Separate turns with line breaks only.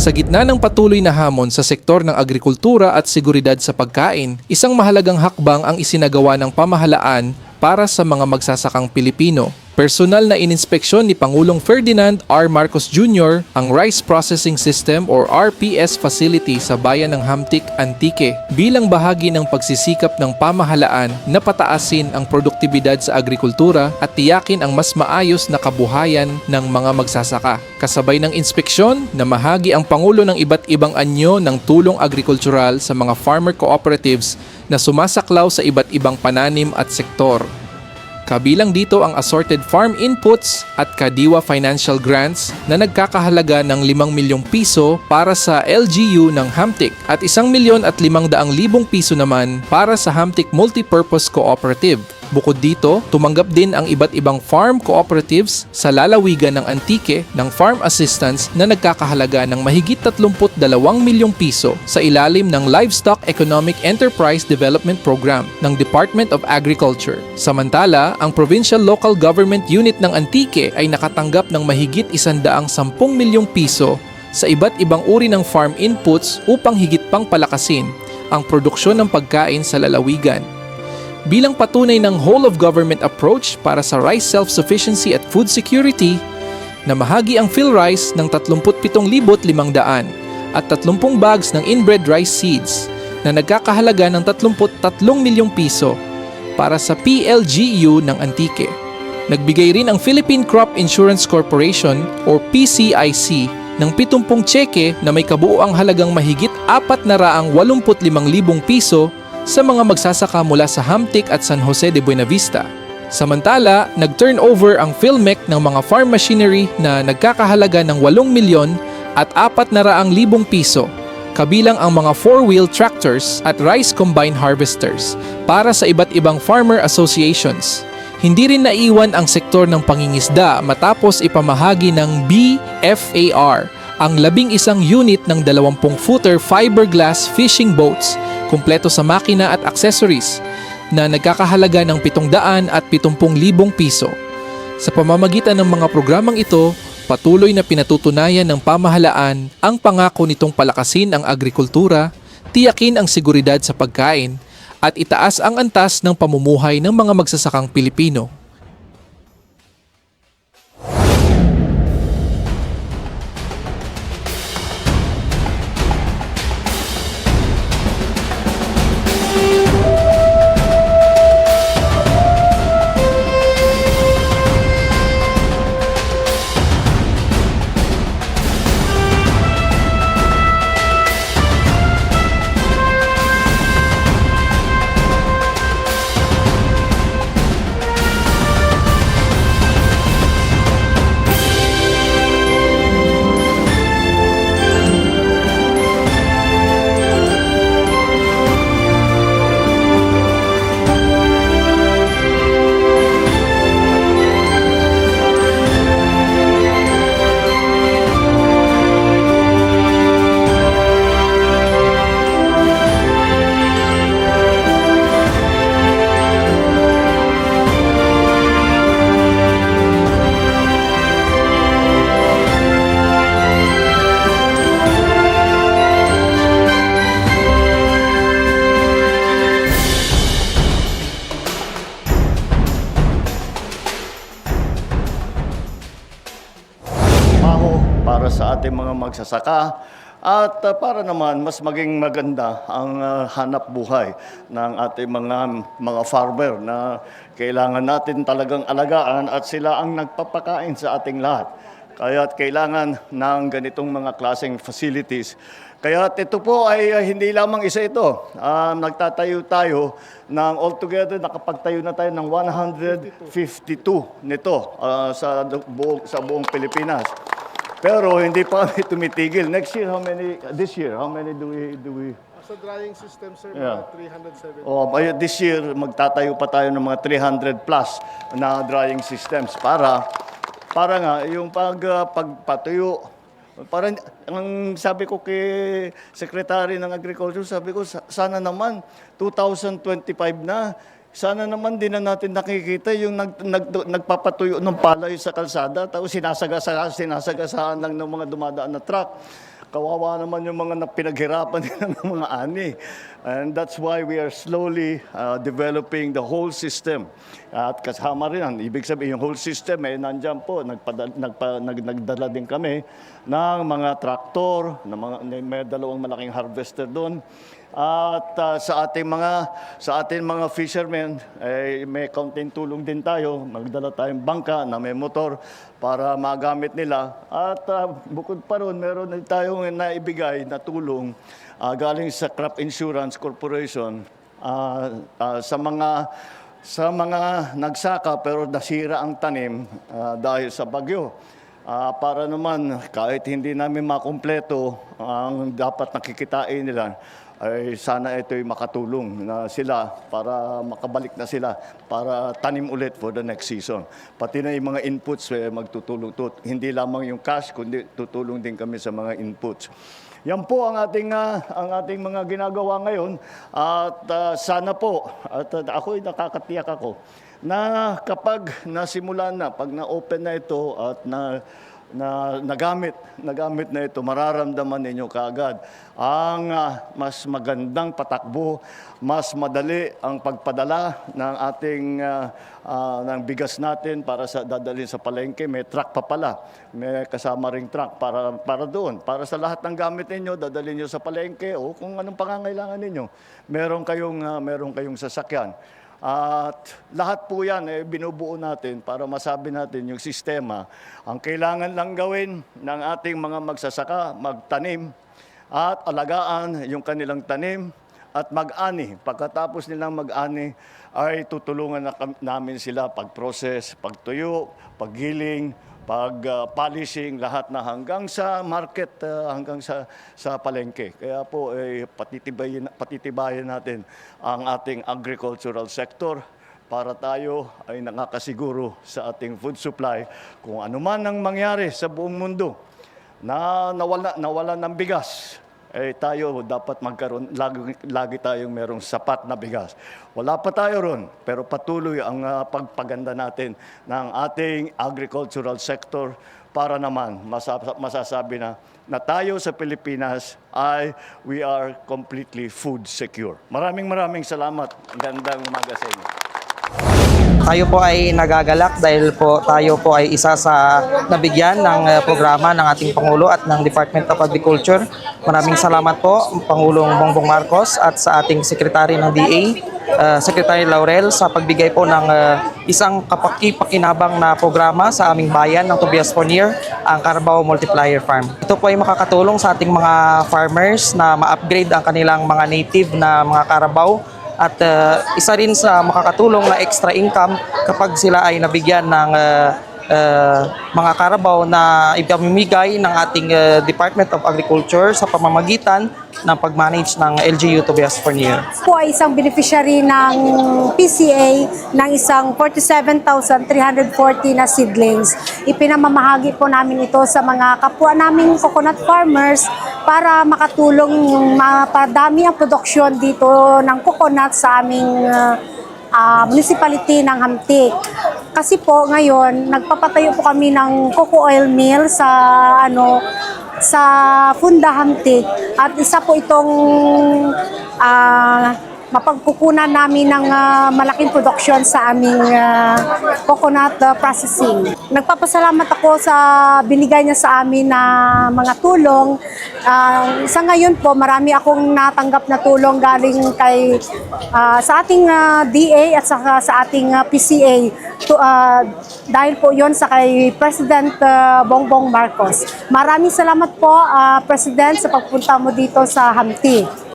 Sa gitna ng patuloy na hamon sa sektor ng agrikultura at seguridad sa pagkain, isang mahalagang hakbang ang isinagawa ng pamahalaan para sa mga magsasakang Pilipino. Personal na ininspeksyon ni Pangulong Ferdinand R. Marcos Jr. ang Rice Processing System or RPS facility sa bayan ng Hamtic, Antique bilang bahagi ng pagsisikap ng pamahalaan na pataasin ang produktibidad sa agrikultura at tiyakin ang mas maayos na kabuhayan ng mga magsasaka. Kasabay ng inspeksyon, namahagi ang Pangulo ng iba't ibang anyo ng tulong agrikultural sa mga farmer cooperatives na sumasaklaw sa iba't ibang pananim at sektor. Kabilang dito ang assorted farm inputs at Kadiwa financial grants na nagkakahalaga ng 5 milyong piso para sa LGU ng Hamtic at 1,500,000 piso naman para sa Hamtic Multipurpose Cooperative. Bukod dito, tumanggap din ang iba't ibang farm cooperatives sa lalawigan ng Antique ng farm assistance na nagkakahalaga ng mahigit 32 milyong piso sa ilalim ng Livestock Economic Enterprise Development Program ng Department of Agriculture. Samantala, ang Provincial Local Government Unit ng Antique ay nakatanggap ng mahigit 110 milyong piso sa iba't ibang uri ng farm inputs upang higit pang palakasin ang produksyon ng pagkain sa lalawigan. Bilang patunay ng whole-of-government approach para sa rice self-sufficiency at food security, namahagi ang PhilRice ng 37,500 at 30 bags ng inbred rice seeds na nagkakahalaga ng 33 milyong piso para sa PLGU ng Antique. Nagbigay rin ang Philippine Crop Insurance Corporation or PCIC ng 70 tseke na may kabuuang halagang mahigit 485,000 piso sa mga magsasaka mula sa Hamtic at San Jose de Buenavista. Samantala, nag-turnover ang PhilMec ng mga farm machinery na nagkakahalaga ng 8 milyon at 400,000 piso, kabilang ang mga 4-wheel tractors at rice combine harvesters para sa iba't ibang farmer associations. Hindi rin naiwan ang sektor ng pangingisda matapos ipamahagi ng BFAR ang 11 unit ng 20-footer fiberglass fishing boats kumpleto sa makina at accessories na nagkakahalaga ng 770,000 piso. Sa pamamagitan ng mga programang ito, patuloy na pinatutunayan ng pamahalaan ang pangako nitong palakasin ang agrikultura, tiyakin ang seguridad sa pagkain, at itaas ang antas ng pamumuhay ng mga magsasakang Pilipino.
Para sa ating mga magsasaka at para naman mas maging maganda ang hanap buhay ng ating mga farmer na kailangan natin talagang alagaan at sila ang nagpapakain sa ating lahat. Kaya't kailangan ng ganitong mga klaseng facilities. Kaya't ito po ay hindi lamang isa ito. Nagtatayo tayo ng altogether, nakapagtayo na tayo ng 152 nito sa buong Pilipinas. Pero hindi pa kami tumitigil. Next year, how many? This year, how many do we?
Sa drying system, sir,
Yeah.
mga 370.
This year, magtatayo pa tayo ng mga 300 plus na drying systems para nga yung pagpatuyo. Parang ang sabi ko kay Secretary ng Agriculture, sabi ko sana naman 2025 na sana naman din na natin nakikita yung nagpapatuyo ng palay sa kalsada, tapos sinasagasaan lang ng mga dumadaan na truck. Kawawa naman yung mga pinaghirapan nila ng mga ani. And that's why we are slowly developing the whole system. At kasama rin yan. Ibig sabihin, yung whole system, nandyan po, nagdala din kami ng mga traktor, may dalawang malaking harvester doon. At sa ating mga fishermen, may kaunting tulong din tayo. Magdala tayong bangka na may motor para magamit nila. At bukod pa ron, meron din tayong naibigay na tulong galing sa Crop Insurance Corporation sa mga nagsaka pero nasira ang tanim dahil sa bagyo. Para naman kahit hindi namin makumpleto ang dapat nakikitain nila, ay sana ito'y makatulong na sila para makabalik na sila para tanim ulit for the next season. Pati na yung mga inputs magtutulong. Hindi lamang yung cash, kundi tutulong din kami sa mga inputs. Yan po ang ating mga ginagawa ngayon at sana po, at ako'y nakakatiyak ako, na kapag nasimulan na, pag na-open na ito at nagamit na ito, mararamdaman ninyo kaagad ang mas magandang patakbo, mas madali ang pagpadala ng ating ng bigas natin para sa dadalhin sa palengke. May truck pa pala, may kasama ring truck para doon, para sa lahat ng gamit ninyo, dadalhin nyo sa palengke o kung anong pangangailangan ninyo. Meron kayong sasakyan. At lahat po yan binubuo natin para masabi natin yung sistema. Ang kailangan lang gawin ng ating mga magsasaka, magtanim at alagaan yung kanilang tanim at mag-ani. Pagkatapos nilang mag-ani ay tutulungan namin sila pag-process, pagtuyo, paggiling, pag-polishing, lahat na hanggang sa market, hanggang sa palengke. Kaya po, patitibayin natin ang ating agricultural sector para tayo ay nakakasiguro sa ating food supply. Kung ano man ang mangyari sa buong mundo na nawala ng bigas, tayo dapat magkaroon, lagi tayong merong sapat na bigas. Wala pa tayo ron, pero patuloy ang pagpaganda natin ng ating agricultural sector para naman masasabi na tayo sa Pilipinas we are completely food secure. Maraming salamat. Gandang umaga sa inyo.
Tayo po ay nagagalak dahil po tayo po ay isa sa nabigyan ng programa ng ating Pangulo at ng Department of Agriculture. Maraming salamat po Pangulong Bongbong Marcos at sa ating Secretary ng DA, Secretary Laurel, sa pagbigay po ng isang kapaki-pakinabang na programa sa aming bayan ng Tobias Fornier, ang Carabao Multiplier Farm. Ito po ay makakatulong sa ating mga farmers na ma-upgrade ang kanilang mga native na mga Carabao. At isa rin sa makakatulong na extra income kapag sila ay nabigyan ng mga Carabao na ipamimigay ng ating Department of Agriculture sa pamamagitan ng pag-manage ng LGU Tobias Fornier.
Po ay isang beneficiary ng PCA ng isang 47,340 na seedlings. Ipinamamahagi po namin ito sa mga kapwa naming coconut farmers para makatulong mapadami ang produksyon dito ng coconut sa aming municipality ng Hamtik. Kasi po ngayon, nagpapatayo po kami ng coco oil mill sa Funda Hamtik at isa po itong mapagkukunan namin ng malaking produksyon sa aming coconut processing. Nagpapasalamat ako sa binigay niya sa amin na mga tulong. Sa ngayon po, marami akong natanggap na tulong galing sa ating DA at sa ating PCA. Dahil po yon sa kay President Bongbong Marcos. Maraming salamat po, President, sa pagpunta mo dito sa Hamti.